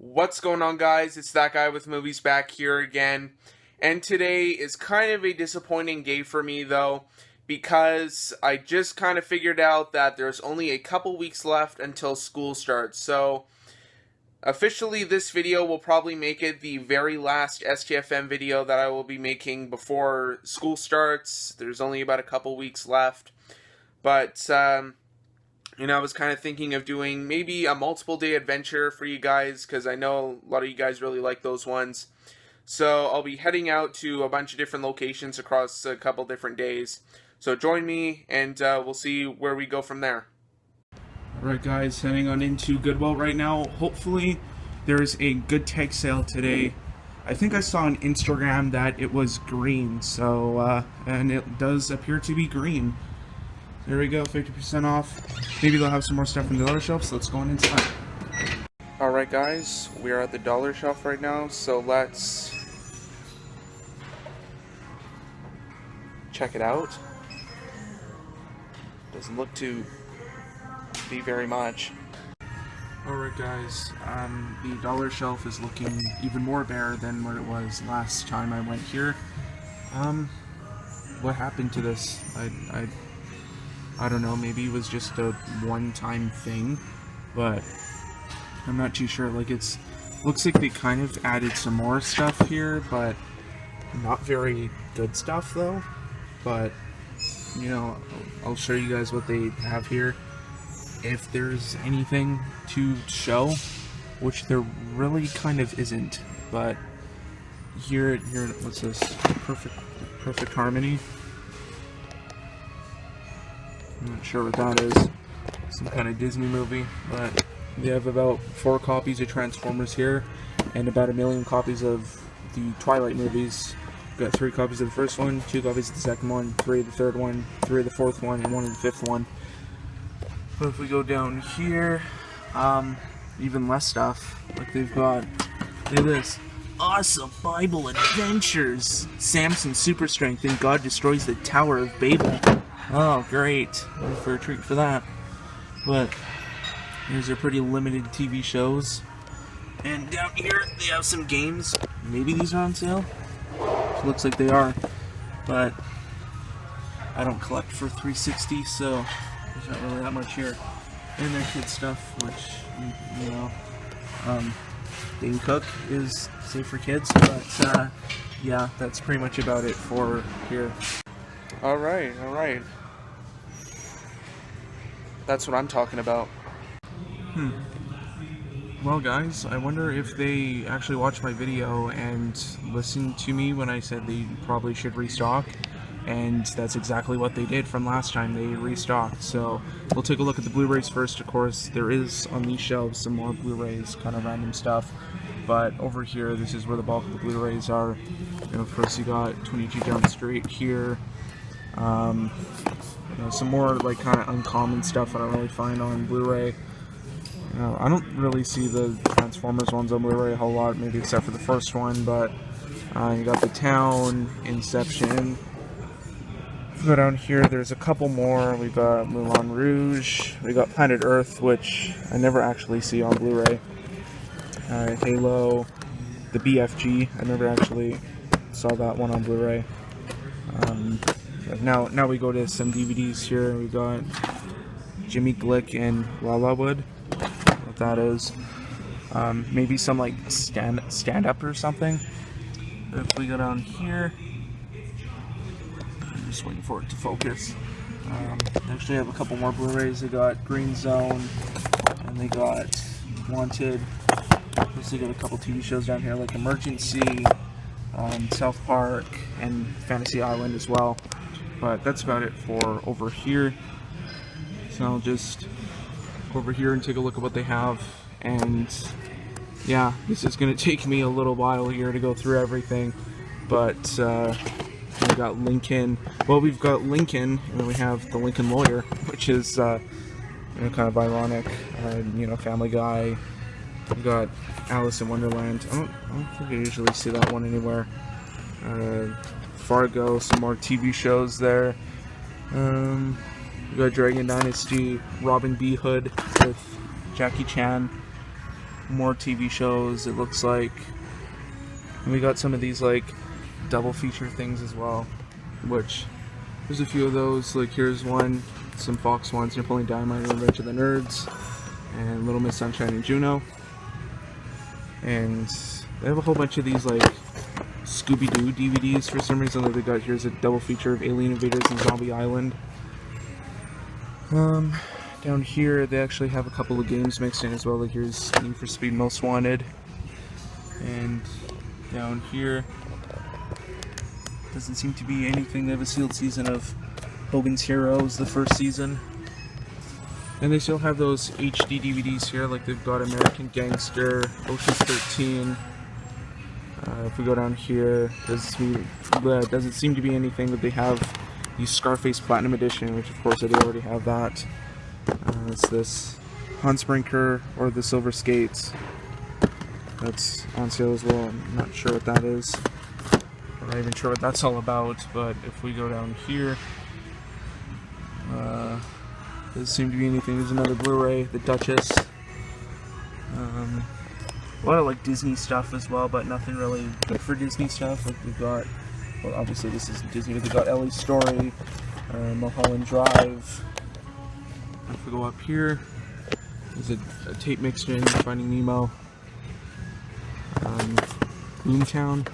What's going on, guys? It's that guy with movies back here again. And today is kind of a disappointing day for me, though, because I just kind of figured out that there's only a couple weeks left until school starts. So, officially, this video will probably make it the very last STFM video that I will be making before school starts. There's only about a couple weeks left. But, I was kind of thinking of doing maybe a multiple day adventure for you guys, because I know a lot of you guys really like those ones. So I'll be heading out to a bunch of different locations across a couple different days. So join me, and we'll see where we go from there. Alright guys, heading on into Goodwill right now. Hopefully there's a good tag sale today. I think I saw on Instagram that it was green, so and it does appear to be green. There we go, 50% off. Maybe they'll have some more stuff in the dollar shelf, so let's go on inside. Alright guys, we are at the dollar shelf right now, so let's check it out. Doesn't look to be very much. Alright guys, the dollar shelf is looking even more bare than what it was last time I went here. What happened to this? I don't know, maybe it was just a one-time thing, but I'm not too sure. Like, looks like they kind of added some more stuff here, but not very good stuff though. But, I'll show you guys what they have here. If there's anything to show, which there really kind of isn't, but here, what's this? Perfect Harmony. I'm not sure what that is. Some kind of Disney movie, but they have about 4 copies of Transformers here, and about 1 million copies of the Twilight movies. Got 3 copies of the first one, 2 copies of the second one, 3 of the third one, 3 of the fourth one, and 1 of the 5th one. But if we go down here, even less stuff. Like they've got, look at this. Awesome Bible Adventures! Samson Super Strength and God Destroys the Tower of Babel. Oh, great. In for a treat for that. But these are pretty limited TV shows. And down here, they have some games. Maybe these are on sale? It looks like they are. But I don't collect for 360, so there's not really that much here. And their kids stuff, which, Dane Cook is safe for kids. But, yeah, that's pretty much about it for here. Alright. That's what I'm talking about. Well guys, I wonder if they actually watched my video and listened to me when I said they probably should restock. And that's exactly what they did from last time. They restocked. So we'll take a look at the Blu-rays first, of course. There is on these shelves some more Blu-rays, kind of random stuff. But over here, this is where the bulk of the Blu-rays are. First you got 22 Jump Street here. Some more like kind of uncommon stuff I don't really find on Blu-ray. I don't really see the Transformers ones on Blu-ray a whole lot, maybe except for the first one, but you got The Town, Inception. If we go down here, there's a couple more. We got Moulin Rouge, we got Planet Earth, which I never actually see on Blu-ray. Halo, the BFG, I never actually saw that one on Blu-ray. Now we go to some DVDs here. We got Jimmy Glick and Lala Wood. What that is. Maybe some like stand up or something. If we go down here, I'm just waiting for it to focus. They actually have a couple more Blu-rays. They got Green Zone, and they got Wanted. Plus they got a couple TV shows down here like Emergency, South Park, and Fantasy Island as well. But that's about it for over here. So I'll just go over here and take a look at what they have. And yeah, this is going to take me a little while here to go through everything. But we got Lincoln. Well, we've got Lincoln, and then we have the Lincoln Lawyer, which is kind of ironic. Family Guy. We've got Alice in Wonderland. I don't think I usually see that one anywhere. Fargo, some more TV shows there. We got Dragon Dynasty, Robin B. Hood with Jackie Chan. more TV shows, it looks like. And we got some of these like double feature things as well, which there's a few of those. Like here's one, some Fox ones, Napoleon Dynamite, Revenge of the Nerds, and Little Miss Sunshine and Juno. And they have a whole bunch of these like Scooby-Doo DVDs for some reason. Like they got, here's a double feature of Alien Invaders and Zombie Island. Down here they actually have a couple of games mixed in as well. Like here's Need for Speed Most Wanted, and down here doesn't seem to be anything. They have a sealed season of Hogan's Heroes, the first season, and they still have those HD DVDs here. Like they've got American Gangster, Ocean's 13. If we go down here, doesn't seem to be anything. That they have the Scarface Platinum Edition, which of course they already have that. It's this Hans Brinker or the Silver Skates. That's on sale as well. I'm not sure what that is. I'm not even sure what that's all about. But if we go down here, doesn't seem to be anything. There's another Blu-ray, The Duchess. A lot of like Disney stuff as well, but nothing really good for Disney stuff. Like we've got, well, obviously this isn't Disney, but we've got Ellie's Story, Mulholland Drive. If we go up here, there's a tape mixed in, Finding Nemo. Boomtown,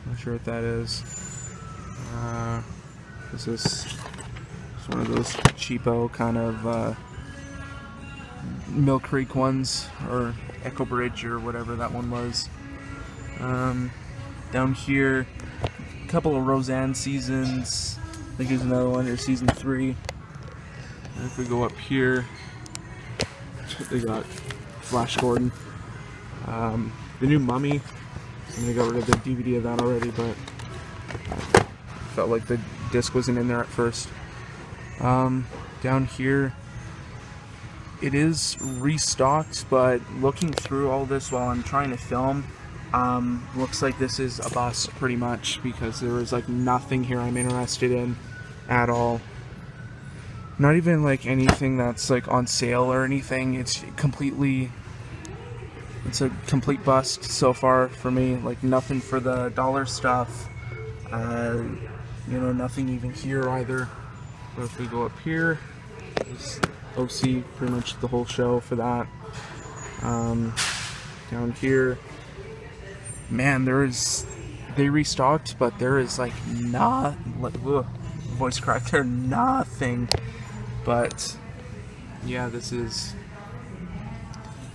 not sure what that is. This is one of those cheapo kind of Mill Creek ones, or Echo Bridge, or whatever that one was. Down here, a couple of Roseanne seasons. I think there's another one here, season 3. And if we go up here, they got Flash Gordon. The new Mummy. Somebody got rid of the DVD of that already, but I felt like the disc wasn't in there at first. Down here, it is restocked, but looking through all this while I'm trying to film, looks like this is a bust pretty much, because there is like nothing here I'm interested in at all. Not even like anything that's like on sale or anything. It's a complete bust so far for me. Like nothing for the dollar stuff. Nothing even here either. But if we go up here, there's OC, pretty much the whole show for that. Down here, man, they restocked, but there is like voice crack there, nothing. But yeah, this is,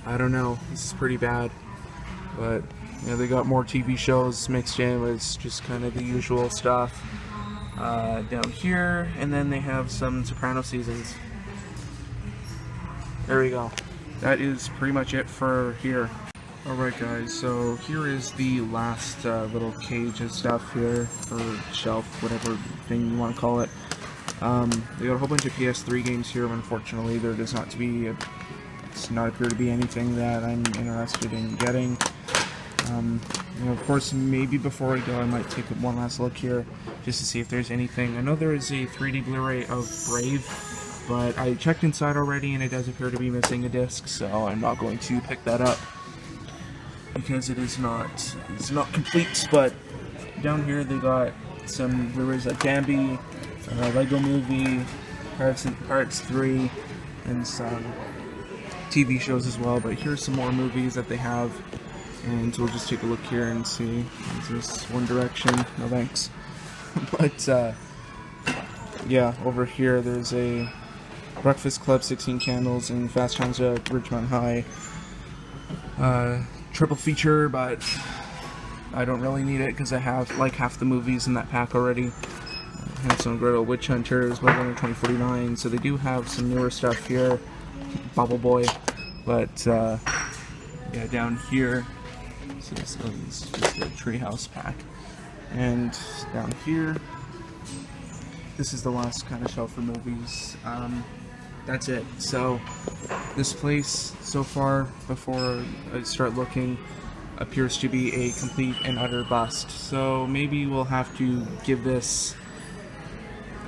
I don't know, this is pretty bad. But they got more TV shows mixed in with just kind of the usual stuff down here, and then they have some Soprano seasons. There we go. That is pretty much it for here. Alright guys, so here is the last little cage of stuff here, or shelf, whatever thing you want to call it. They got a whole bunch of PS3 games here. Unfortunately, there does not appear to be anything that I'm interested in getting. Of course, maybe before I go, I might take one last look here just to see if there's anything. I know there is a 3D Blu-ray of Brave, but I checked inside already and it does appear to be missing a disc, so I'm not going to pick that up because it's not complete. But down here they got some Blu-rays like Bambi, Lego Movie, Pirates 3, and some TV shows as well. But here's some more movies that they have, and we'll just take a look here and see. Is this One Direction? No thanks. But yeah, over here there's a Breakfast Club, 16 Candles, and Fast Times at Ridgemont High. Triple feature, but I don't really need it because I have like half the movies in that pack already. Hansel and Gretel, Witch Hunters, Blade Runner 2049. So they do have some newer stuff here. Bubble Boy, but yeah, down here, so this is just the Treehouse pack, and down here, this is the last kind of shelf for movies. That's it. So this place so far, before I start looking, appears to be a complete and utter bust. So maybe we'll have to give this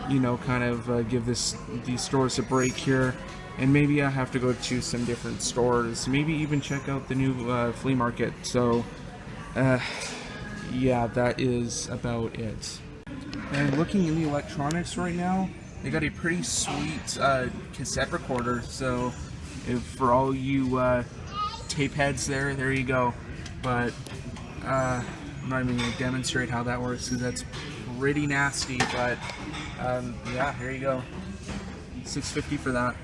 you know, kind of give these stores a break here. And maybe I have to go to some different stores. Maybe even check out the new flea market. So, yeah, that is about it. And looking in the electronics right now, they got a pretty sweet cassette recorder. So, if for all you tape heads there you go. But I'm not even going to demonstrate how that works because that's pretty nasty. But yeah, here you go. $6.50 for that.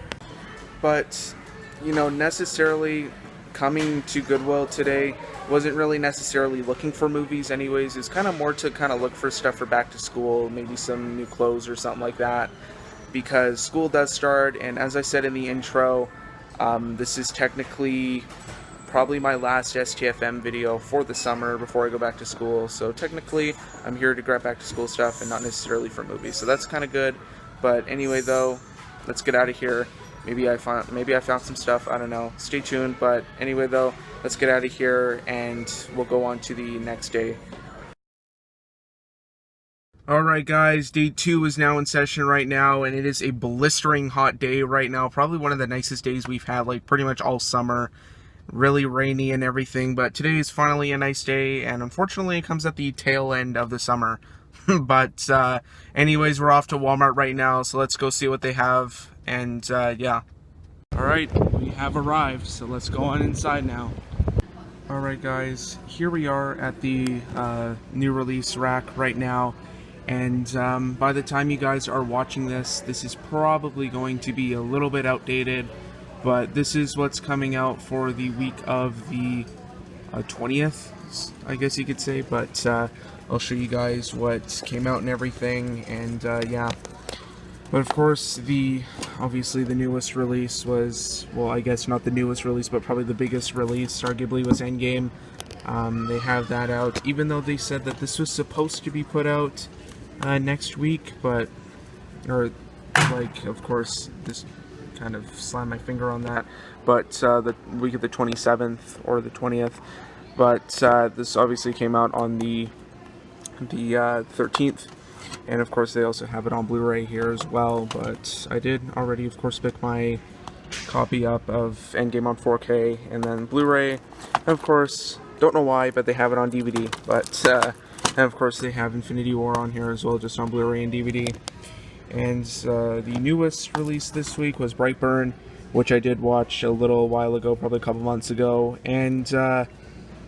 But, you know, necessarily coming to Goodwill today wasn't really necessarily looking for movies anyways. It's kind of more to kind of look for stuff for back to school, maybe some new clothes or something like that, because school does start. And as I said in the intro, this is technically probably my last STFM video for the summer before I go back to school. So technically I'm here to grab back to school stuff and not necessarily for movies. So that's kind of good. But anyway though, let's get out of here. Maybe I found some stuff, I don't know. Stay tuned, but anyway though, let's get out of here and we'll go on to the next day. Alright guys, day 2 is now in session right now, and it is a blistering hot day right now. Probably one of the nicest days we've had, like pretty much all summer. Really rainy and everything, but today is finally a nice day, and unfortunately it comes at the tail end of the summer. But anyways, we're off to Walmart right now, so let's go see what they have. And yeah. Alright, we have arrived, so let's go on inside now. Alright guys, here we are at the new release rack right now. And by the time you guys are watching this, this is probably going to be a little bit outdated. But this is what's coming out for the week of the 20th, I guess you could say. But I'll show you guys what came out and everything. And yeah. But of course, obviously the newest release was, well, I guess not the newest release, but probably the biggest release, arguably, was Endgame. They have that out, even though they said that this was supposed to be put out next week, but, or, like, of course, just kind of slammed my finger on that, but the week of the 27th or the 20th, but this obviously came out on the 13th. And of course they also have it on Blu-ray here as well, but I did already of course pick my copy up of Endgame on 4K, and then Blu-ray, and of course, don't know why, but they have it on DVD, but, and of course they have Infinity War on here as well, just on Blu-ray and DVD. And the newest release this week was Brightburn, which I did watch a little while ago, probably a couple months ago, and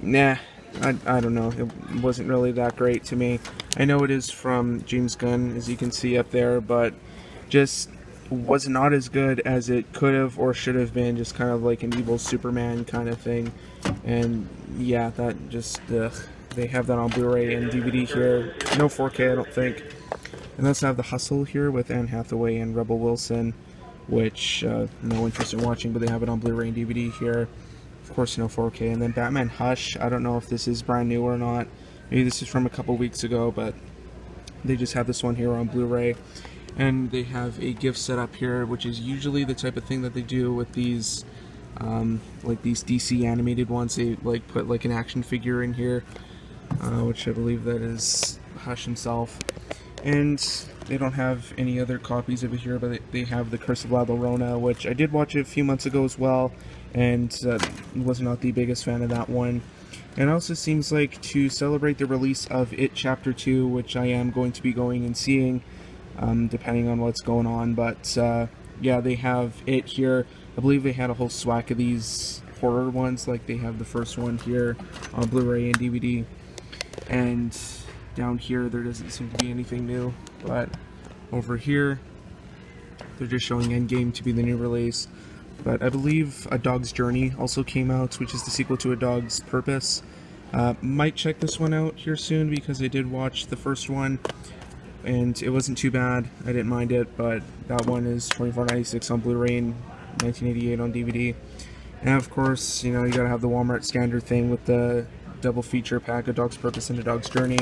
nah, I don't know, it wasn't really that great to me. I know it is from James Gunn, as you can see up there, but just was not as good as it could have or should have been, just kind of like an evil Superman kind of thing. And yeah, that just, they have that on Blu-ray and DVD here. No 4K, I don't think. And they also have The Hustle here with Anne Hathaway and Rebel Wilson, which no interest in watching, but they have it on Blu-ray and DVD here. Of course, no 4K. And then Batman Hush, I don't know if this is brand new or not. Maybe this is from a couple weeks ago, but they just have this one here on Blu-ray. And they have a gift set up here, which is usually the type of thing that they do with these, like these DC animated ones. They like put like an action figure in here, which I believe that is Hush himself. And they don't have any other copies of it here, but they have The Curse of La Llorona, which I did watch a few months ago as well, and was not the biggest fan of that one. And it also seems like to celebrate the release of It Chapter 2, which I am going to be going and seeing, depending on what's going on. But yeah, they have it here. I believe they had a whole swag of these horror ones, like they have the first one here on Blu-ray and DVD. And down here there doesn't seem to be anything new, but over here they're just showing Endgame to be the new release. But I believe A Dog's Journey also came out, which is the sequel to A Dog's Purpose. Might check this one out here soon, because I did watch the first one and it wasn't too bad. I didn't mind it, but that one is $24.96 on Blu-ray and $19.88 on DVD. And of course, you know, you gotta have the Walmart standard thing with the double feature pack, A Dog's Purpose and A Dog's Journey.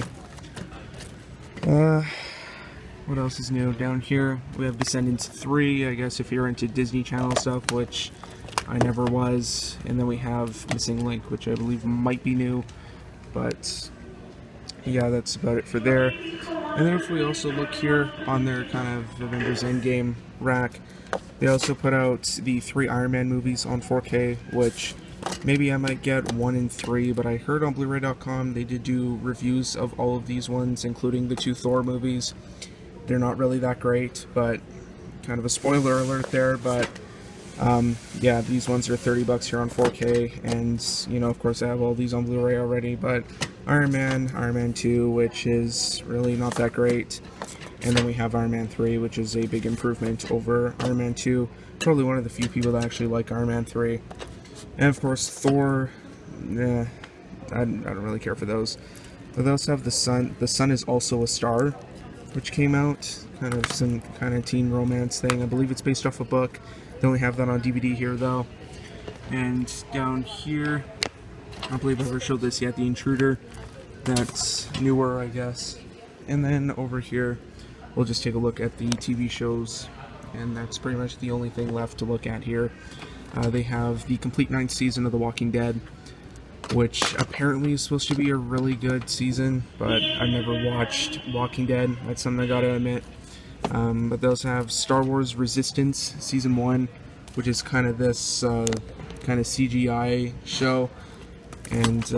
What else is new? Down here we have Descendants 3, I guess if you're into Disney Channel stuff, which I never was. And then we have Missing Link, which I believe might be new, but yeah, that's about it for there. And then if we also look here on their kind of Avengers Endgame rack, they also put out the 3 Iron Man movies on 4K, which maybe I might get 1 and 3, but I heard on blu-ray.com they did do reviews of all of these ones, including the 2 Thor movies. They're not really that great, but kind of a spoiler alert there, but yeah, these ones are $30 here on 4K, and, you know, of course I have all these on Blu-ray already, but Iron Man 2, which is really not that great, and then we have Iron Man 3, which is a big improvement over Iron Man 2, probably one of the few people that actually like Iron Man 3, and of course Thor, I don't really care for those, but they also have The Sun Is Also a Star, which came out, kind of some kind of teen romance thing. I believe it's based off a book. They only have that on DVD here though. And down here, I don't believe I ever showed this yet, The Intruder. That's newer, I guess. And then over here, we'll just take a look at the TV shows, and that's pretty much the only thing left to look at here. They have the complete 9th season of The Walking Dead, which apparently is supposed to be a really good season, but I've never watched Walking Dead. That's something I gotta admit. But they also have Star Wars Resistance Season 1, which is kind of this kind of CGI show. And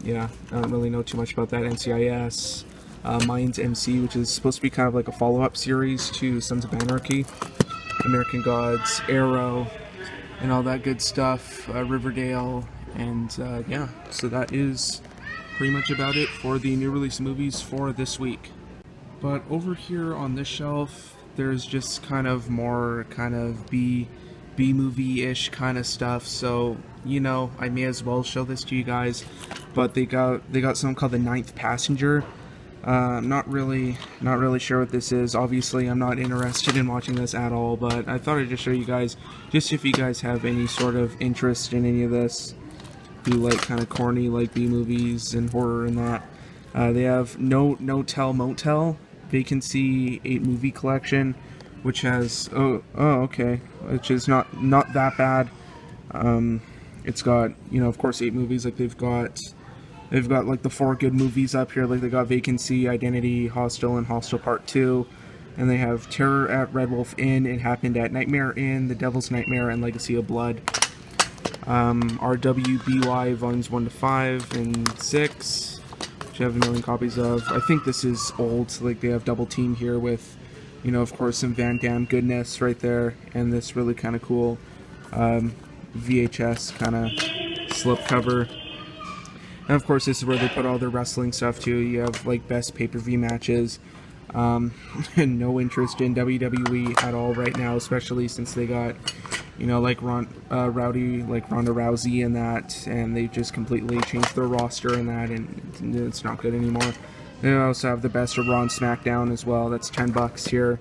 yeah, I don't really know too much about that. NCIS, Mayans MC, which is supposed to be kind of like a follow-up series to Sons of Anarchy, American Gods, Arrow, and all that good stuff, Riverdale, and yeah, so that is pretty much about it for the new release movies for this week. But over here on this shelf, there's just kind of more kind of B-movie-ish kind of stuff, so, you know, I may as well show this to you guys. But they got something called The Ninth Passenger. Not really sure what this is. Obviously, I'm not interested in watching this at all, but I thought I'd just show you guys, just if you guys have any sort of interest in any of this, who like kind of corny like B-movies and horror and that. They have No Tell Motel Vacancy 8 movie collection, which has okay, which is not that bad. It's got, you know, of course, 8 movies. Like they've got like the 4 good movies up here. Like they got Vacancy, Identity, Hostel, and Hostel Part 2. And they have Terror at Red Wolf Inn, It Happened at Nightmare Inn, The Devil's Nightmare, and Legacy of Blood. RWBY volumes 1 to 5 and 6, which I have a million copies of. I think this is old, so like they have Double Team here with, you know, of course, some Van Damme goodness right there, and this really kind of cool VHS kind of slipcover. And of course, this is where they put all their wrestling stuff too. You have like best pay-per-view matches. And no interest in WWE at all right now, especially since they got, you know, like Rowdy, like Ronda Rousey and that, and they just completely changed their roster and that, and it's not good anymore. They also have the best of Raw and SmackDown as well. That's $10 here.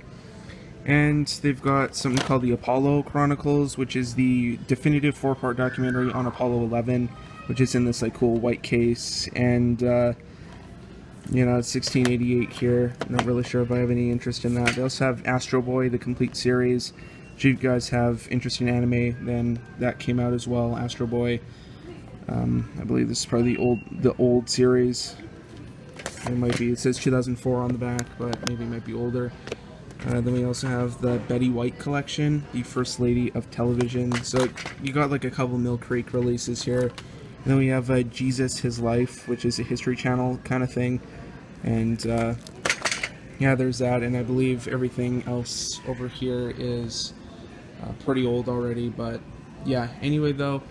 And they've got something called the Apollo Chronicles, which is the definitive 4-part documentary on Apollo 11, which is in this like cool white case, and you know, it's 1688 here. Not really sure if I have any interest in that. They also have Astro Boy, the complete series. If you guys have interest in anime, then that came out as well, Astro Boy. I believe this is probably the old series. It might be. It says 2004 on the back, but maybe it might be older. Then we also have the Betty White collection, the First Lady of Television. So you got like a couple Mill Creek releases here. And then we have Jesus, His Life, which is a History Channel kind of thing. And yeah, there's that. And I believe everything else over here is pretty old already. But yeah, anyway though,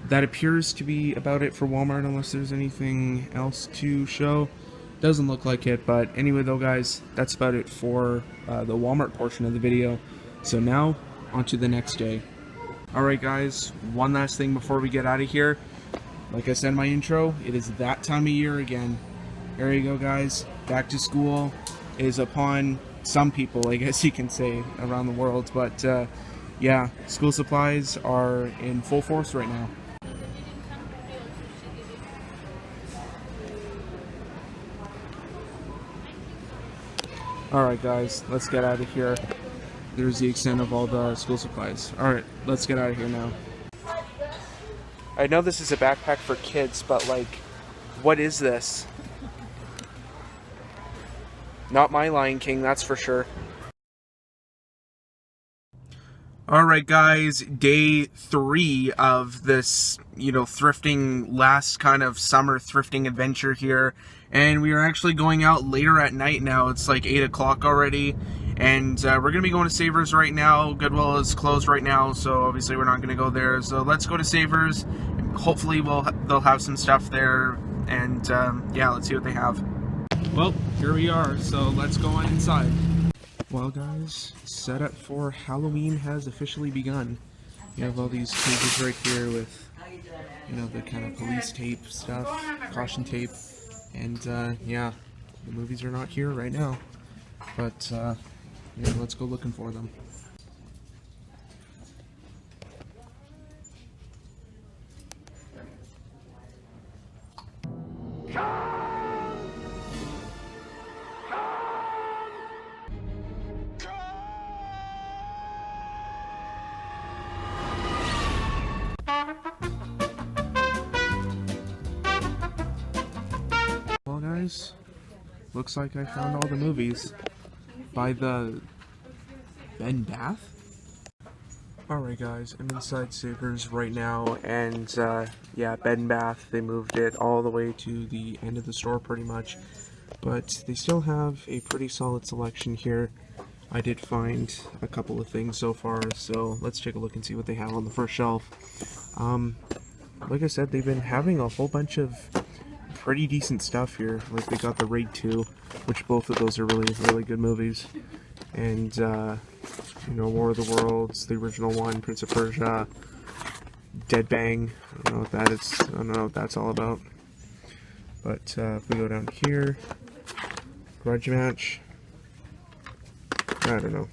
that appears to be about it for Walmart, unless there's anything else to show. Doesn't look like it, but anyway though guys, that's about it for the Walmart portion of the video. So now, on to the next day. Alright guys, one last thing before we get out of here. Like I said in my intro, it is that time of year again. There you go guys, back to school is upon some people, I guess you can say, around the world. But yeah, school supplies are in full force right now. Alright guys, let's get out of here. There's the extent of all the school supplies. Alright, let's get out of here now. I know this is a backpack for kids, but like, what is this? Not my Lion King, that's for sure. Alright guys, day 3 of this, thrifting, last kind of summer thrifting adventure here. And we are actually going out later at night now. It's like 8 o'clock already. And we're going to be going to Savers right now. Goodwill is closed right now, so obviously we're not going to go there. So let's go to Savers. Hopefully they'll have some stuff there. And yeah, let's see what they have. Well, here we are, so let's go on inside. Well guys, setup for Halloween has officially begun. You have all these cages right here with, the kind of police tape stuff, caution tape, and yeah, the movies are not here right now, but yeah, let's go looking for them. Well guys, looks like I found all the movies by the Bed Bath. Alright guys, I'm inside Savers right now, and yeah, Bed Bath, they moved it all the way to the end of the store pretty much, but they still have a pretty solid selection here. I did find a couple of things so far, so let's take a look and see what they have on the first shelf. Like I said, they've been having a whole bunch of pretty decent stuff here. Like they got the Raid 2, which both of those are really good movies, and War of the Worlds, the original one, Prince of Persia, Dead Bang. I don't know what that is. I don't know what that's all about. But if we go down here, Grudge Match. I don't know.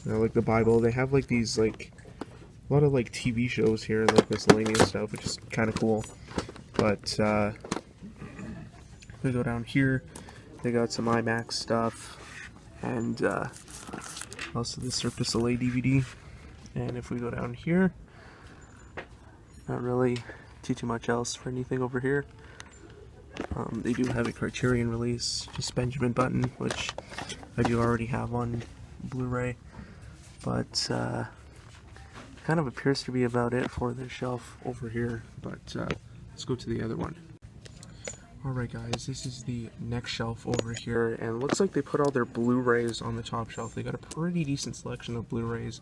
Like the Bible. They have like these a lot of like TV shows here, like miscellaneous stuff, which is kind of cool. But if we go down here, they got some IMAX stuff, and also the Cirque du Soleil DVD. And if we go down here, not really too much else for anything over here. They do have a Criterion release, just Benjamin Button, which I do already have on Blu-ray, but kind of appears to be about it for this shelf over here. But let's go to the other one. Alright guys, this is the next shelf over here, and it looks like they put all their Blu-rays on the top shelf. They got a pretty decent selection of Blu-rays.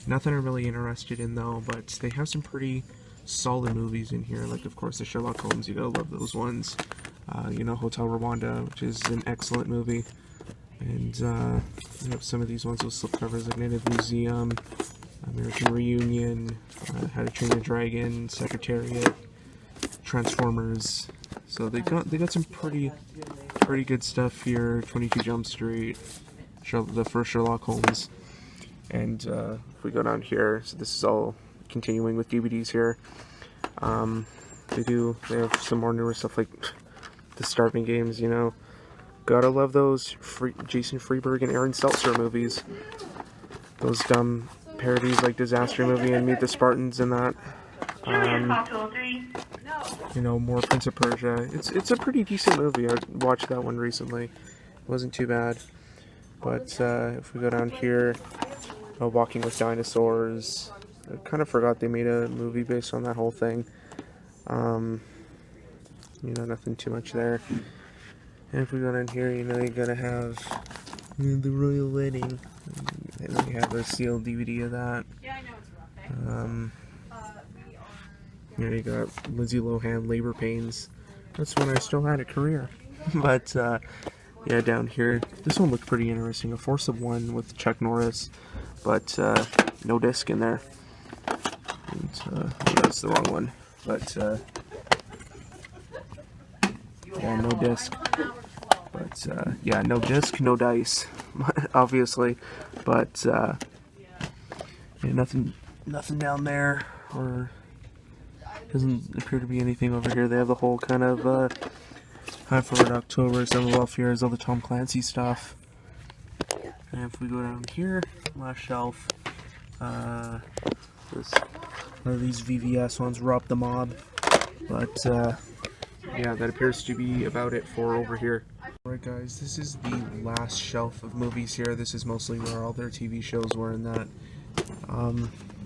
Nothing I'm really interested in though, but they have some pretty solid movies in here. Like of course the Sherlock Holmes, you gotta love those ones. Hotel Rwanda, which is an excellent movie. And you have some of these ones with slipcovers, like Native Museum, American Reunion, How to Train Your Dragon, Secretariat, Transformers. So they got some pretty good stuff here. 22 Jump Street, the first Sherlock Holmes, and if we go down here, so this is all continuing with DVDs here. They have some more newer stuff like the Starving Games. Gotta love those Jason Freeberg and Aaron Seltzer movies. Those dumb parodies like Disaster Movie and Meet the Spartans and that. More Prince of Persia. It's a pretty decent movie. I watched that one recently. It wasn't too bad. But if we go down here, Walking with Dinosaurs. I kind of forgot they made a movie based on that whole thing. Nothing too much there. And if we go down here, you gotta have The Royal Wedding. And we have a sealed DVD of that. Here you got Lindsay Lohan, Labor Pains. That's when I still had a career. But yeah, down here, this one looked pretty interesting. A Force of One with Chuck Norris, but no disc in there. And, that's the wrong one. But yeah, no disc. But yeah, no disc, no dice, obviously. But yeah, nothing down there, or doesn't appear to be anything over here. They have the whole kind of High Forward October, Summer Welfares, all the Tom Clancy stuff. And if we go down here, last shelf, one of these VVS ones, Rob the Mob. But yeah, that appears to be about it for over here. Alright guys, this is the last shelf of movies here. This is mostly where all their TV shows were in that.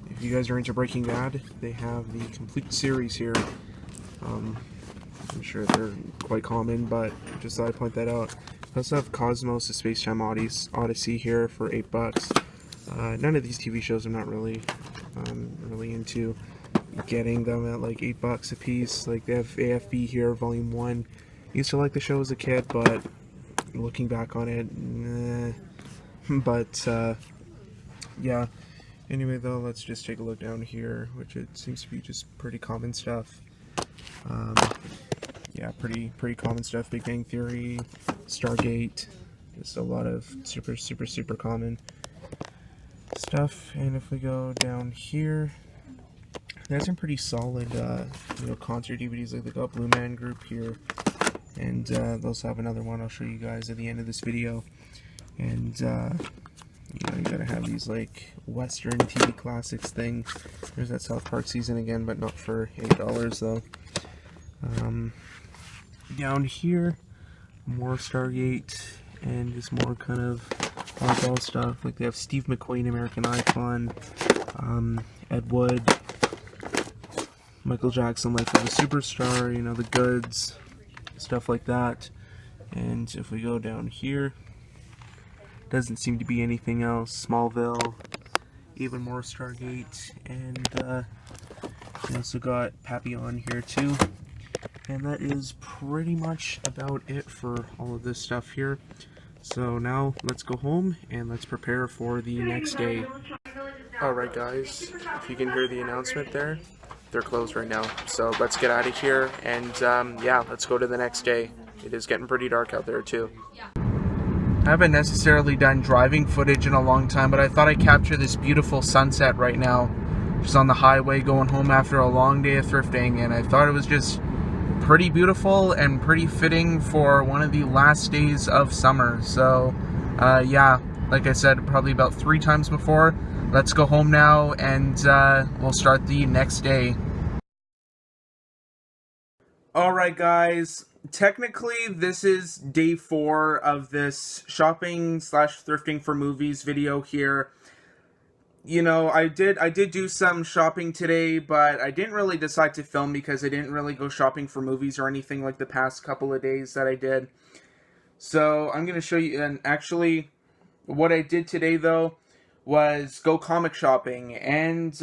If you guys are into Breaking Bad, they have the complete series here. I'm sure they're quite common, but just thought I'd point that out. I also have Cosmos, the Space Jam Odyssey here for $8. None of these TV shows I'm not really into getting them at like $8 a piece. Like they have AFB here, Volume 1. Used to like the show as a kid, but looking back on it, but yeah. Anyway though, let's just take a look down here, which it seems to be just pretty common stuff. Yeah, pretty common stuff. Big Bang Theory, Stargate, just a lot of super common stuff. And if we go down here, there's some pretty solid concert DVDs. Like they got Blue Man Group here, and they also have another one I'll show you guys at the end of this video. And you gotta have these like Western TV classics thing. There's that South Park season again, but not for $8 though. Down here, more Stargate and just more kind of oddball stuff. Like they have Steve McQueen, American Icon, Ed Wood, Michael Jackson, Life of a Superstar, The Goods, stuff like that. And if we go down here, doesn't seem to be anything else. Smallville, even more Stargate, and we also got Papillon here too. And that is pretty much about it for all of this stuff here. So now let's go home and let's prepare for the next day. Alright guys, if you can hear the announcement there, they're closed right now. So let's get out of here and yeah, let's go to the next day. It is getting pretty dark out there too. I haven't necessarily done driving footage in a long time, but I thought I'd capture this beautiful sunset right now. Just on the highway going home after a long day of thrifting, and I thought it was just pretty beautiful and pretty fitting for one of the last days of summer. So yeah, like I said probably about 3 times before, let's go home now and we'll start the next day. Alright guys, technically this is day 4 of this shopping / thrifting for movies video here. I did do some shopping today, but I didn't really decide to film because I didn't really go shopping for movies or anything like the past couple of days that I did. So I'm going to show you, and actually what I did today though was go comic shopping, and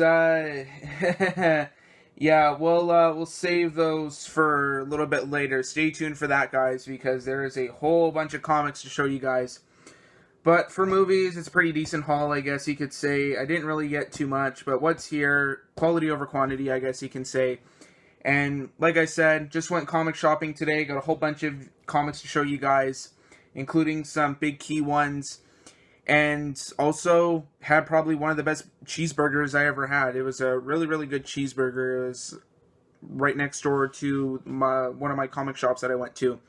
yeah, we'll save those for a little bit later. Stay tuned for that guys, because there is a whole bunch of comics to show you guys. But for movies, it's a pretty decent haul, I guess you could say. I didn't really get too much, but what's here, quality over quantity, I guess you can say. And like I said, just went comic shopping today. Got a whole bunch of comics to show you guys, including some big key ones. And also had probably one of the best cheeseburgers I ever had. It was a really good cheeseburger. It was right next door to one of my comic shops that I went to.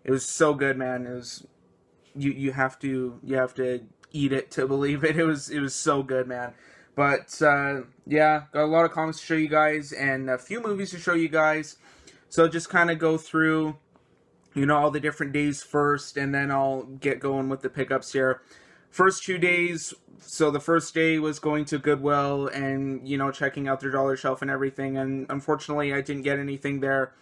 It was so good, man. It was... You have to eat it to believe it. It was so good, man. But yeah, got a lot of comics to show you guys and a few movies to show you guys. So just kind of go through, all the different days first, and then I'll get going with the pickups here. First 2 days. So the first day was going to Goodwill and checking out their dollar shelf and everything. And unfortunately, I didn't get anything there.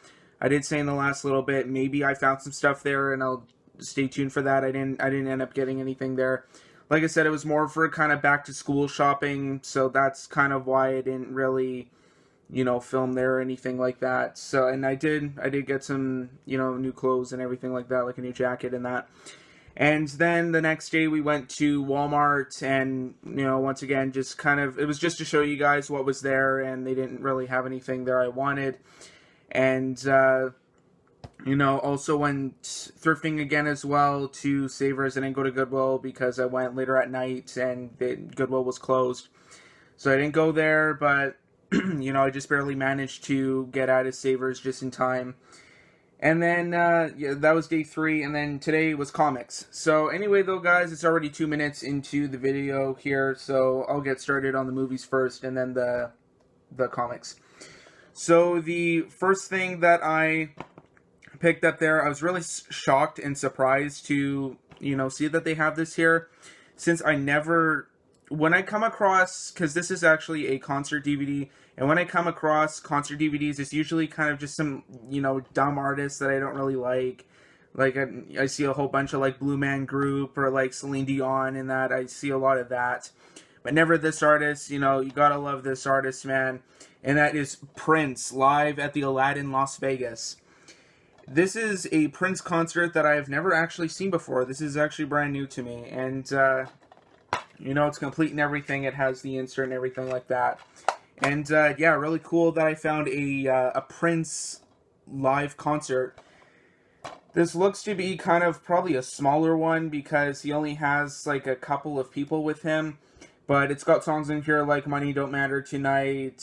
I did say in the last little bit maybe I found some stuff there, and I'll stay tuned for that. I didn't end up getting anything there. Like I said, it was more for kind of back to school shopping, so that's kind of why I didn't really film there or anything like that. So, and I did get some new clothes and everything like that, like a new jacket and that. And then the next day we went to Walmart, and once again, just kind of, it was just to show you guys what was there, and they didn't really have anything there I wanted. And also went thrifting again as well to Savers. I didn't go to Goodwill because I went later at night and Goodwill was closed. So I didn't go there, but, I just barely managed to get out of Savers just in time. And then, yeah, that was day 3, and then today was comics. So anyway, though, guys, it's already 2 minutes into the video here, so I'll get started on the movies first and then the comics. So the first thing that I picked up there. I was really shocked and surprised to, see that they have this here, since when I come across, because this is actually a concert DVD, and when I come across concert DVDs, it's usually kind of just some, dumb artists that I don't really like. Like, I see a whole bunch of, like, Blue Man Group or, like, Celine Dion and that. I see a lot of that. But never this artist. You gotta love this artist, man. And that is Prince, live at the Aladdin Las Vegas. This is a Prince concert that I have never actually seen before. This is actually brand new to me. And, it's complete and everything. It has the insert and everything like that. And, really cool that I found a Prince live concert. This looks to be kind of probably a smaller one because he only has like a couple of people with him. But it's got songs in here like Money Don't Matter Tonight,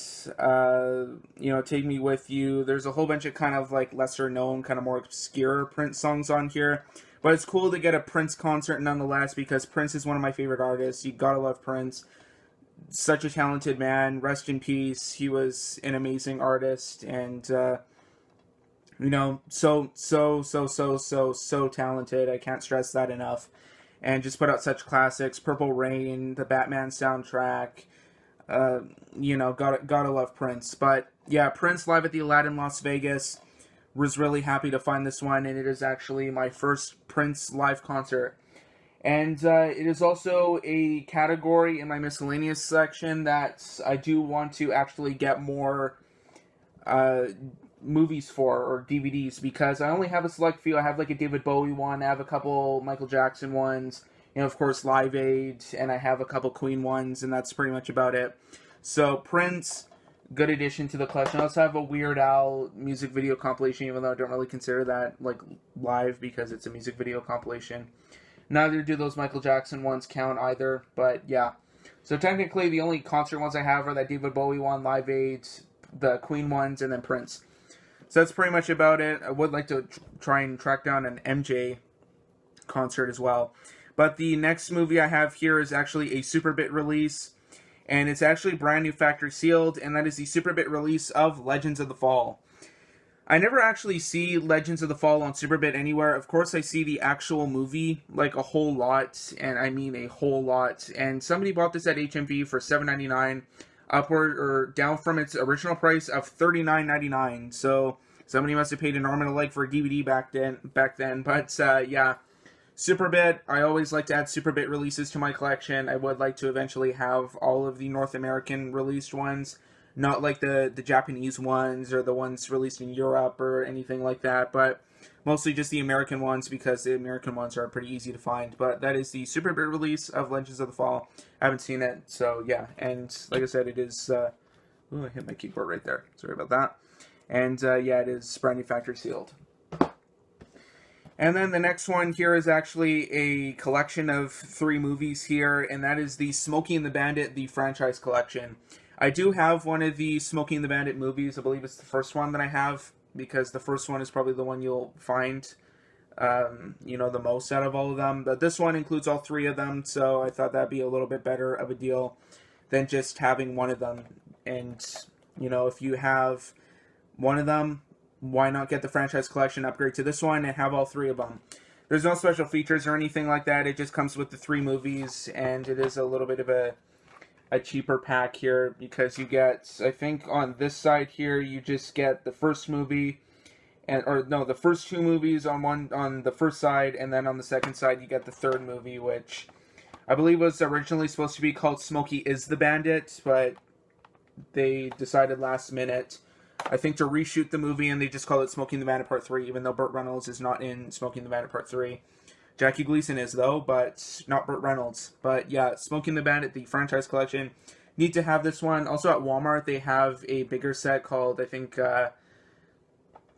Take Me With You. There's a whole bunch of kind of like lesser known, kind of more obscure Prince songs on here. But it's cool to get a Prince concert nonetheless because Prince is one of my favorite artists. You gotta love Prince. Such a talented man. Rest in peace. He was an amazing artist and, so talented. I can't stress that enough. And just put out such classics. Purple Rain, the Batman soundtrack. Gotta love Prince. But yeah, Prince live at the Aladdin Las Vegas. Was really happy to find this one, and it is actually my first Prince live concert. And it is also a category in my miscellaneous section that I do want to actually get more movies for, or DVDs, because I only have a select few. I have like a David Bowie one, I have a couple Michael Jackson ones, of course Live Aid, and I have a couple Queen ones, and that's pretty much about it. So Prince, good addition to the collection. I also have a Weird Al music video compilation, even though I don't really consider that like live because it's a music video compilation. Neither do those Michael Jackson ones count either, but yeah. So technically the only concert ones I have are that David Bowie one, Live Aid, the Queen ones, and then Prince. So that's pretty much about it. I would like to try and track down an MJ concert as well. But the next movie I have here is actually a Superbit release. And it's actually brand new factory sealed. And that is the Superbit release of Legends of the Fall. I never actually see Legends of the Fall on Superbit anywhere. Of course, I see the actual movie like a whole lot. And I mean a whole lot. And somebody bought this at HMV for $7.99. Upward or down from its original price of $39.99. So somebody must have paid an arm and a leg for a DVD back then. But yeah, Superbit. I always like to add Superbit releases to my collection. I would like to eventually have all of the North American released ones, not like the Japanese ones or the ones released in Europe or anything like that, but mostly just the American ones because the American ones are pretty easy to find. But that is the Superbit release of Legends of the Fall. I haven't seen it, so yeah. And like I said, it is... I hit my keyboard right there. Sorry about that. And yeah, it is brand new factory sealed. And then the next one here is actually a collection of 3 movies here, and that is the Smokey and the Bandit, the franchise collection. I do have one of the Smokey and the Bandit movies. I believe it's the first one that I have, because the first one is probably the one you'll find, the most out of all of them. But this one includes all 3 of them, so I thought that'd be a little bit better of a deal than just having one of them. And, if you have one of them, why not get the franchise collection, upgrade to this one, and have all 3 of them? There's no special features or anything like that. It just comes with the 3 movies, and it is a little bit of a cheaper pack here because you get, I think on this side here, you just get the first movie, the first 2 movies on the first side, and then on the second side you get the third movie, which I believe was originally supposed to be called Smokey is the Bandit, but they decided last minute, I think, to reshoot the movie, and they just call it Smokey and the Bandit Part 3, even though Burt Reynolds is not in Smokey and the Bandit Part 3. Jackie Gleason is, though, but not Burt Reynolds. But yeah, Smokey and the Bandit, the franchise collection. Need to have this one. Also at Walmart, they have a bigger set called, I think,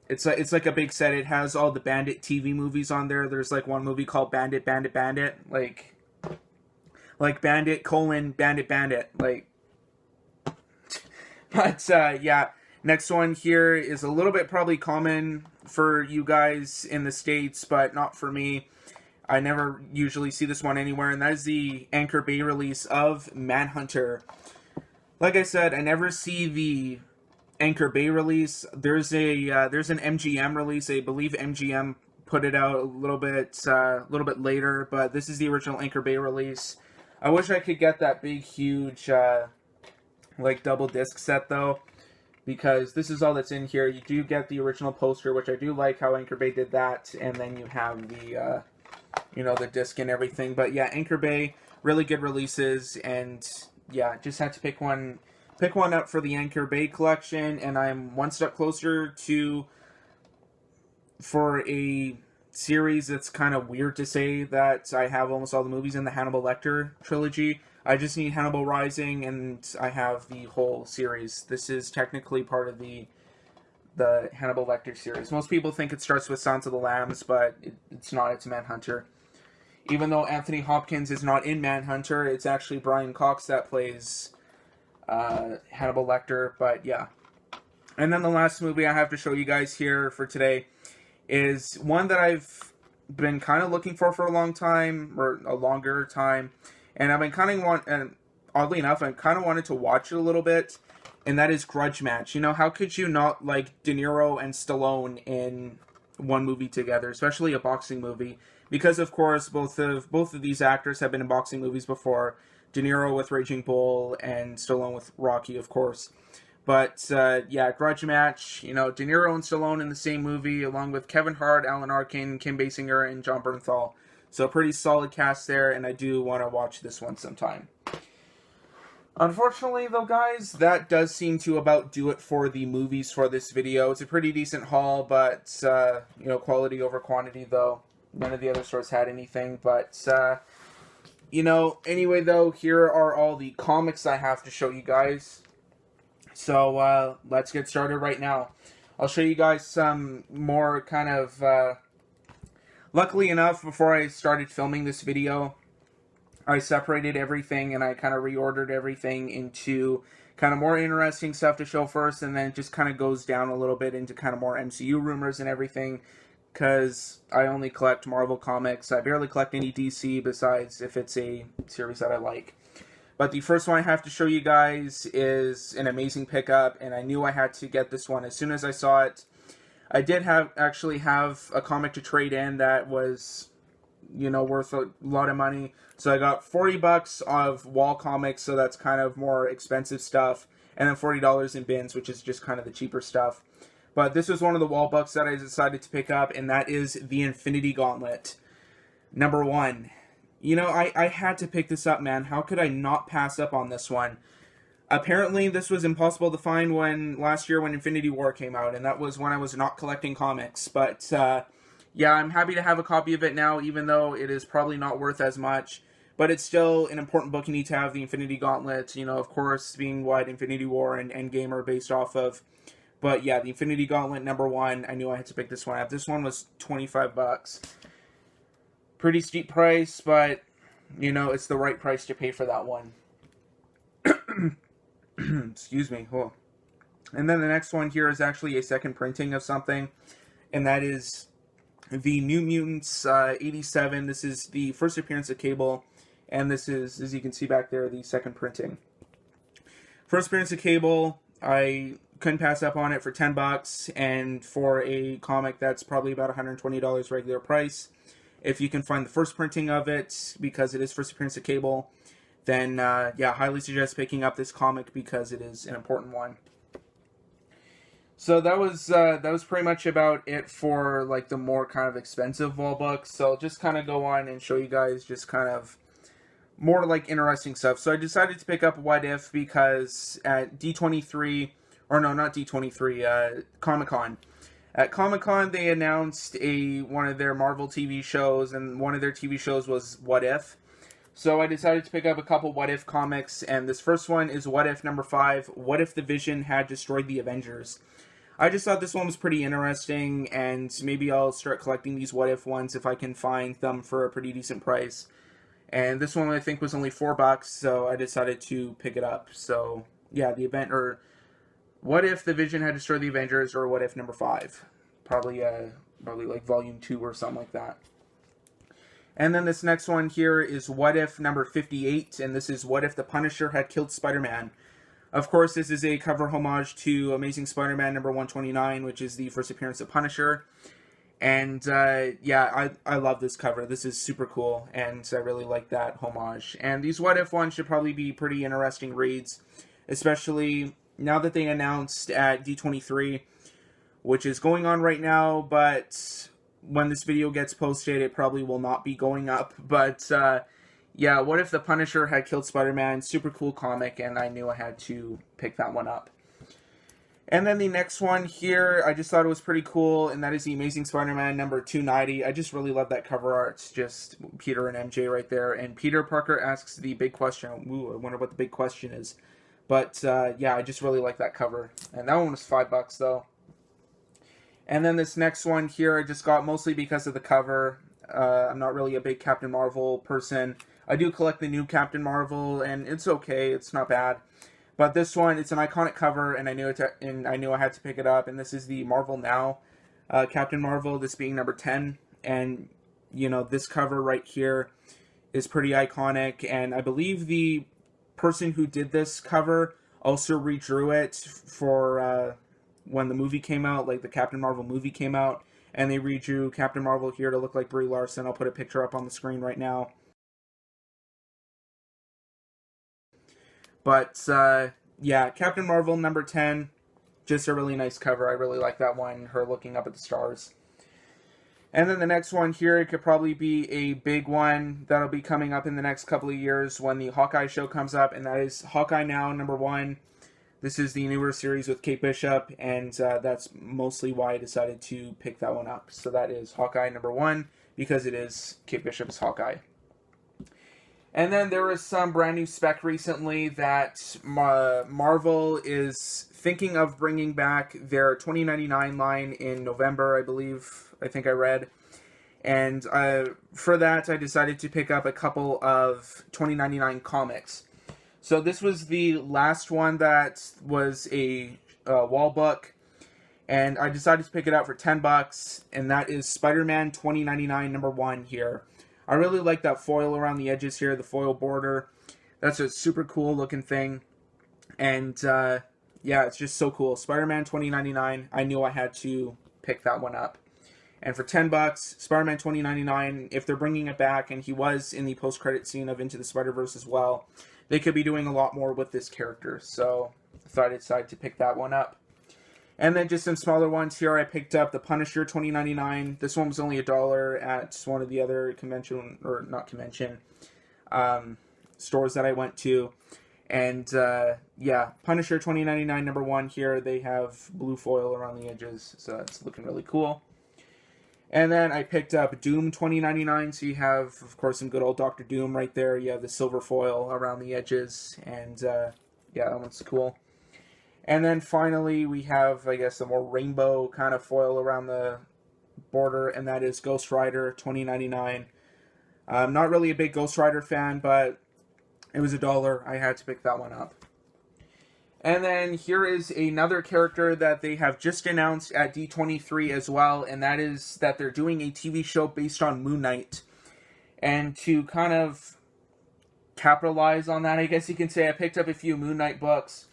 it's like a big set. It has all the Bandit TV movies on there. There's like one movie called Bandit, Bandit, Bandit. Like Bandit, Bandit, Bandit. Like, but yeah. Next one here is a little bit probably common for you guys in the States, but not for me. I never usually see this one anywhere, and that is the Anchor Bay release of Manhunter. Like I said, I never see the Anchor Bay release. There's an MGM release. I believe MGM put it out a little bit later, but this is the original Anchor Bay release. I wish I could get that big, huge, like double disc set though, because this is all that's in here. You do get the original poster, which I do like how Anchor Bay did that, and then you have the, the disc and everything. But yeah, Anchor Bay, really good releases, and yeah, just had to pick one up for the Anchor Bay collection, and I'm one step closer for a series that's kind of weird to say that I have almost all the movies in the Hannibal Lecter trilogy. I just need Hannibal Rising, and I have the whole series. This is technically part of the Hannibal Lecter series. Most people think it starts with Silence of the Lambs, but it's not. It's Manhunter. Even though Anthony Hopkins is not in Manhunter, it's actually Brian Cox that plays Hannibal Lecter. But yeah. And then the last movie I have to show you guys here for today is one that I've been kind of looking for a long time, or a longer time. And I've been and oddly enough, I kind of wanted to watch it a little bit, and that is Grudge Match. You know, how could you not like De Niro and Stallone in one movie together, especially a boxing movie? Because of course, both of these actors have been in boxing movies before. De Niro with Raging Bull and Stallone with Rocky, of course. But yeah, Grudge Match. You know, De Niro and Stallone in the same movie, along with Kevin Hart, Alan Arkin, Kim Basinger, and John Bernthal. So pretty solid cast there, and I do want to watch this one sometime. Unfortunately, though, guys, that does seem to about do it for the movies for this video. It's a pretty decent haul, but, quality over quantity, though. None of the other stores had anything, but, anyway, though, here are all the comics I have to show you guys. So, let's get started right now. I'll show you guys some more kind of, luckily enough, before I started filming this video, I separated everything and I kind of reordered everything into kind of more interesting stuff to show first, and then it just kind of goes down a little bit into kind of more MCU rumors and everything, because I only collect Marvel comics. I barely collect any DC besides if it's a series that I like. But the first one I have to show you guys is an amazing pickup, and I knew I had to get this one as soon as I saw it. I did actually have a comic to trade in that was, worth a lot of money. So I got $40 of wall comics, so that's kind of more expensive stuff, and then $40 in bins, which is just kind of the cheaper stuff. But this was one of the wall books that I decided to pick up, and that is the Infinity Gauntlet, #1. I had to pick this up, man. How could I not pass up on this one? Apparently, this was impossible to find last year when Infinity War came out, and that was when I was not collecting comics. But, yeah, I'm happy to have a copy of it now, even though it is probably not worth as much. But it's still an important book you need to have, the Infinity Gauntlet, of course, being what Infinity War and Endgame are based off of. But, yeah, the Infinity Gauntlet, #1, I knew I had to pick this one up. This one was $25. Pretty steep price, but, it's the right price to pay for that one. Excuse me. Oh. And then the next one here is actually a second printing of something, and that is the New Mutants 87. This is the first appearance of Cable, and this is, as you can see back there, the second printing. First appearance of Cable, I couldn't pass up on it for $10, and for a comic that's probably about $120 regular price. If you can find the first printing of it, because it is first appearance of Cable, then, highly suggest picking up this comic because it is an important one. So that was pretty much about it for, like, the more kind of expensive wall books. So I'll just kind of go on and show you guys just kind of more, like, interesting stuff. So I decided to pick up What If because at D23, or no, not D23, Comic-Con. At Comic-Con, they announced one of their Marvel TV shows, and one of their TV shows was What If. So I decided to pick up a couple What If comics, and this first one is What If #5, What If the Vision had destroyed the Avengers. I just thought this one was pretty interesting, and maybe I'll start collecting these What If ones if I can find them for a pretty decent price. And this one I think was only $4, so I decided to pick it up. So yeah, the event, or What If the Vision had destroyed the Avengers, or What If #5. Probably like Volume 2 or something like that. And then this next one here is What If #58, and this is What If the Punisher had killed Spider-Man. Of course, this is a cover homage to Amazing Spider-Man number 129, which is the first appearance of Punisher. And yeah, I love this cover. This is super cool, and I really like that homage. And these What If ones should probably be pretty interesting reads, especially now that they announced at D23, which is going on right now, but when this video gets posted, it probably will not be going up. But yeah, What If the Punisher had killed Spider-Man? Super cool comic, and I knew I had to pick that one up. And then the next one here, I just thought it was pretty cool, and that is the Amazing Spider-Man number 290. I just really love that cover art. It's just Peter and MJ right there. And Peter Parker asks the big question. Ooh, I wonder what the big question is. But yeah, I just really like that cover. And that one was $5 though. And then this next one here, I just got mostly because of the cover. I'm not really a big Captain Marvel person. I do collect the new Captain Marvel, and it's okay. It's not bad. But this one, it's an iconic cover, and I knew I had to pick it up. And this is the Marvel Now Captain Marvel, this being number 10. And, you know, this cover right here is pretty iconic. And I believe the person who did this cover also redrew it for when the movie came out, like the Captain Marvel movie came out. And they redrew Captain Marvel here to look like Brie Larson. I'll put a picture up on the screen right now. But, yeah, Captain Marvel number 10, just a really nice cover. I really like that one, her looking up at the stars. And then the next one here, it could probably be a big one that'll be coming up in the next couple of years when the Hawkeye show comes up, and that is Hawkeye Now number 1. This is the newer series with Kate Bishop, and that's mostly why I decided to pick that one up. So that is Hawkeye number 1, because it is Kate Bishop's Hawkeye. And then there was some brand new spec recently that Marvel is thinking of bringing back their 2099 line in November, I believe. I think I read. And for that, I decided to pick up a couple of 2099 comics. So this was the last one that was a wall book. And I decided to pick it up for $10. And that is Spider-Man 2099 number 1 here. I really like that foil around the edges here, the foil border. That's a super cool looking thing. And yeah, it's just so cool. Spider-Man 2099, I knew I had to pick that one up. And for $10, Spider-Man 2099, if they're bringing it back, and he was in the post-credit scene of Into the Spider-Verse as well, they could be doing a lot more with this character. So I thought I'd decide to pick that one up. And then just some smaller ones here. I picked up the Punisher 2099. This one was only $1 at one of the other stores that I went to. And yeah, Punisher 2099 number 1 here. They have blue foil around the edges, so that's looking really cool. And then I picked up Doom 2099. So you have, of course, some good old Dr. Doom right there. You have the silver foil around the edges, and yeah, that one's cool. And then finally, we have, I guess, a more rainbow kind of foil around the border, and that is Ghost Rider 2099. I'm not really a big Ghost Rider fan, but it was $1. I had to pick that one up. And then here is another character that they have just announced at D23 as well, and that is that they're doing a TV show based on Moon Knight. And to kind of capitalize on that, I guess you can say, I picked up a few Moon Knight books.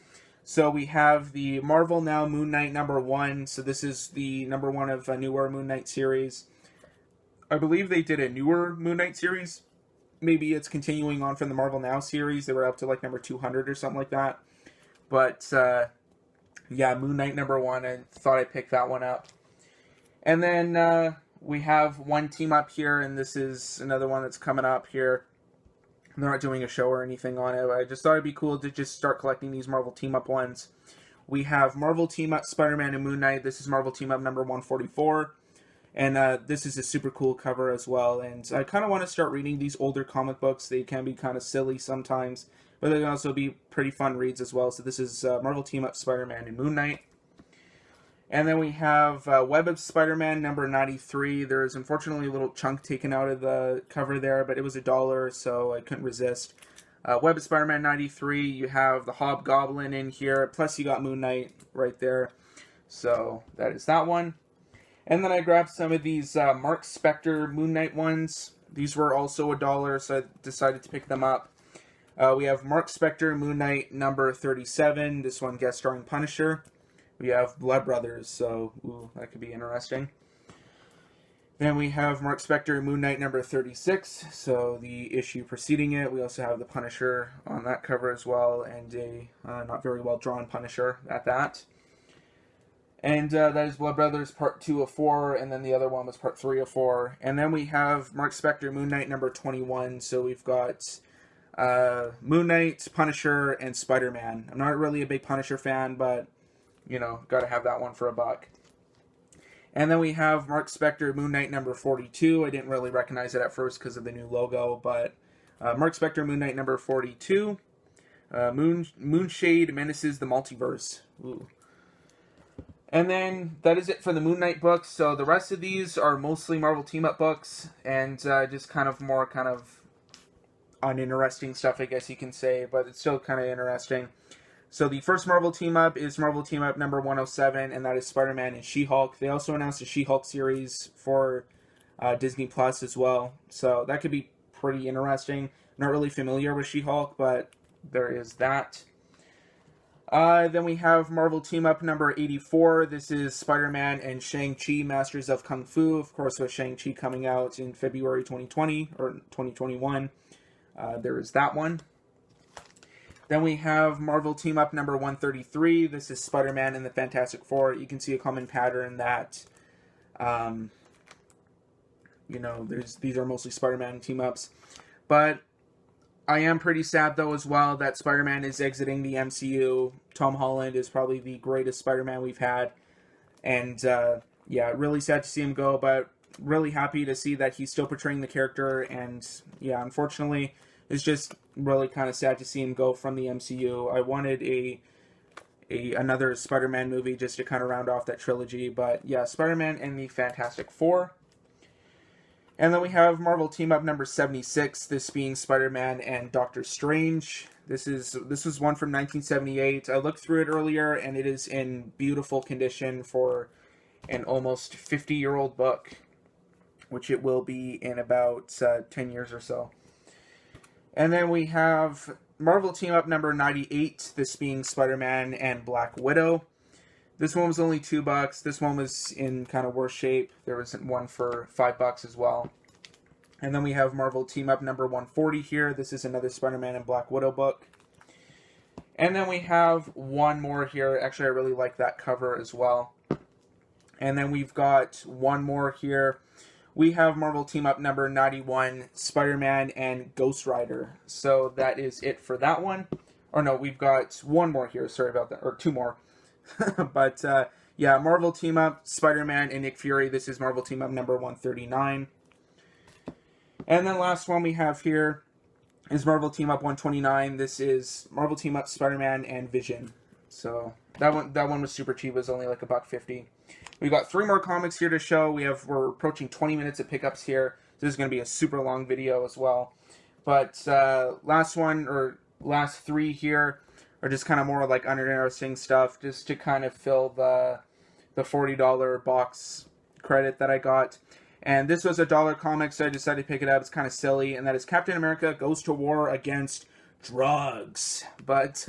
So we have the Marvel Now Moon Knight number 1. So this is the number 1 of a newer Moon Knight series. I believe they did a newer Moon Knight series. Maybe it's continuing on from the Marvel Now series. They were up to like number 200 or something like that. But yeah, Moon Knight number 1. I thought I'd pick that one up. And then we have one team up here, and this is another one that's coming up here. They're not doing a show or anything on it. I just thought it'd be cool to just start collecting these Marvel Team-Up ones. We have Marvel Team-Up Spider-Man and Moon Knight. This is Marvel Team-Up number 144. And this is a super cool cover as well. And I kind of want to start reading these older comic books. They can be kind of silly sometimes, but they can also be pretty fun reads as well. So this is Marvel Team-Up Spider-Man and Moon Knight. And then we have Web of Spider-Man number 93. There's unfortunately a little chunk taken out of the cover there, but it was $1, so I couldn't resist. Web of Spider-Man 93, you have the Hobgoblin in here, plus you got Moon Knight right there. So that is that one. And then I grabbed some of these Mark Spector Moon Knight ones. These were also $1, so I decided to pick them up. We have Mark Spector, Moon Knight number 37. This one guest starring Punisher. We have Blood Brothers, so that could be interesting. Then we have Mark Spector, Moon Knight number 36, so the issue preceding it. We also have the Punisher on that cover as well, and a not very well drawn Punisher at that. And that is Blood Brothers part 2 of 4, and then the other one was part 3 of 4. And then we have Mark Spector, Moon Knight number 21, so we've got Moon Knight, Punisher, and Spider-Man. I'm not really a big Punisher fan, but, you know, gotta have that one for $1. And then we have Mark Spector, Moon Knight number 42. I didn't really recognize it at first because of the new logo, but Mark Spector, Moon Knight number 42. Moonshade Menaces the Multiverse. Ooh. And then that is it for the Moon Knight books. So the rest of these are mostly Marvel Team-Up books and just kind of more kind of uninteresting stuff, I guess you can say, but it's still kind of interesting. So the first Marvel Team-Up is Marvel Team-Up number 107, and that is Spider-Man and She-Hulk. They also announced a She-Hulk series for Disney Plus as well, so that could be pretty interesting. Not really familiar with She-Hulk, but there is that. Then we have Marvel Team-Up number 84. This is Spider-Man and Shang-Chi, Masters of Kung Fu. Of course, with Shang-Chi coming out in February 2020, or 2021. There is that one. Then we have Marvel Team-Up number 133. This is Spider-Man and the Fantastic Four. You can see a common pattern that, you know, these are mostly Spider-Man team-ups. But I am pretty sad, though, as well, that Spider-Man is exiting the MCU. Tom Holland is probably the greatest Spider-Man we've had. And, yeah, really sad to see him go, but really happy to see that he's still portraying the character. And, yeah, unfortunately, it's just really kind of sad to see him go from the MCU. I wanted another Spider-Man movie just to kind of round off that trilogy. But, yeah, Spider-Man and the Fantastic Four. And then we have Marvel Team-Up number 76, this being Spider-Man and Doctor Strange. This was one from 1978. I looked through it earlier, and it is in beautiful condition for an almost 50-year-old book, which it will be in about 10 years or so. And then we have Marvel Team-Up number 98, this being Spider-Man and Black Widow. This one was only $2. This one was in kind of worse shape. There was one for $5 as well. And then we have Marvel Team-Up number 140 here. This is another Spider-Man and Black Widow book. And then we have one more here. Actually, I really like that cover as well. And then we've got one more here. We have Marvel Team-Up number 91, Spider-Man and Ghost Rider. So that is it for that one. Or no, we've got one more here. Sorry about that. Or two more. But, yeah, Marvel Team-Up, Spider-Man and Nick Fury. This is Marvel Team-Up number 139. And then last one we have here is Marvel Team-Up 129. This is Marvel Team-Up, Spider-Man and Vision. So that one was super cheap. It was only like $1.50. We've got 3 more comics here to show. We're approaching 20 minutes of pickups here. This is going to be a super long video as well. But last 3 here are just kind of more like uninteresting stuff, just to kind of fill the $40 box credit that I got. And this was a $1 comic, so I decided to pick it up. It's kind of silly, and that is Captain America Goes to War Against Drugs. But,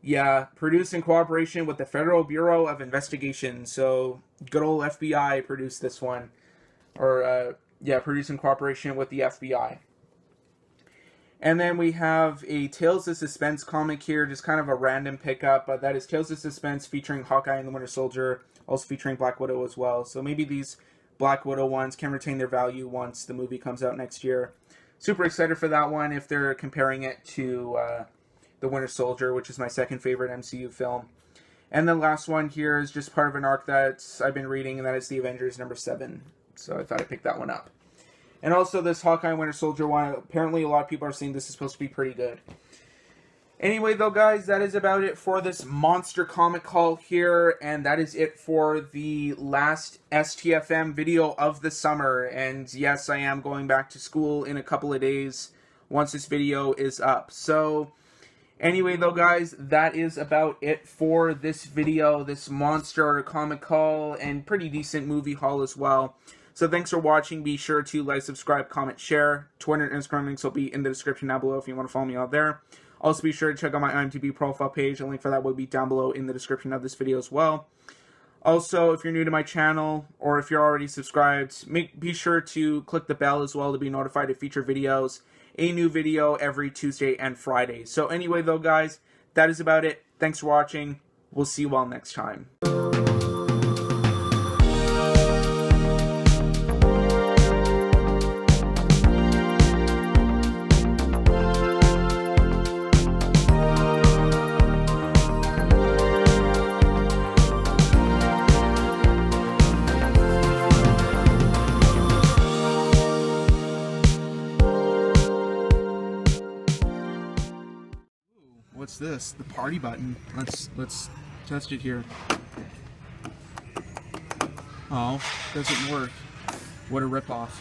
yeah, produced in cooperation with the Federal Bureau of Investigation. So, good old FBI produced this one. Or, yeah, produced in cooperation with the FBI. And then we have a Tales of Suspense comic here, just kind of a random pickup. But that is Tales of Suspense featuring Hawkeye and the Winter Soldier, also featuring Black Widow as well. So maybe these Black Widow ones can retain their value once the movie comes out next year. Super excited for that one if they're comparing it to The Winter Soldier, which is my second favorite MCU film. And the last one here is just part of an arc that I've been reading, and that is The Avengers number 7. So I thought I'd pick that one up. And also this Hawkeye and Winter Soldier one, apparently a lot of people are saying this is supposed to be pretty good. Anyway, though, guys, that is about it for this monster comic haul here, and that is it for the last STFM video of the summer. And yes, I am going back to school in a couple of days once this video is up. So, anyway, though, guys, that is about it for this video, this monster comic haul, and pretty decent movie haul as well. So thanks for watching. Be sure to like, subscribe, comment, share. Twitter and Instagram links will be in the description down below if you want to follow me out there. Also be sure to check out my IMDb profile page. A link for that will be down below in the description of this video as well. Also, if you're new to my channel, or if you're already subscribed, be sure to click the bell as well to be notified of future videos. A new video every Tuesday and Friday. So anyway though guys, that is about it. Thanks for watching. We'll see you all next time. What's this? The party button. Let's test it here. Oh, doesn't work. What a ripoff.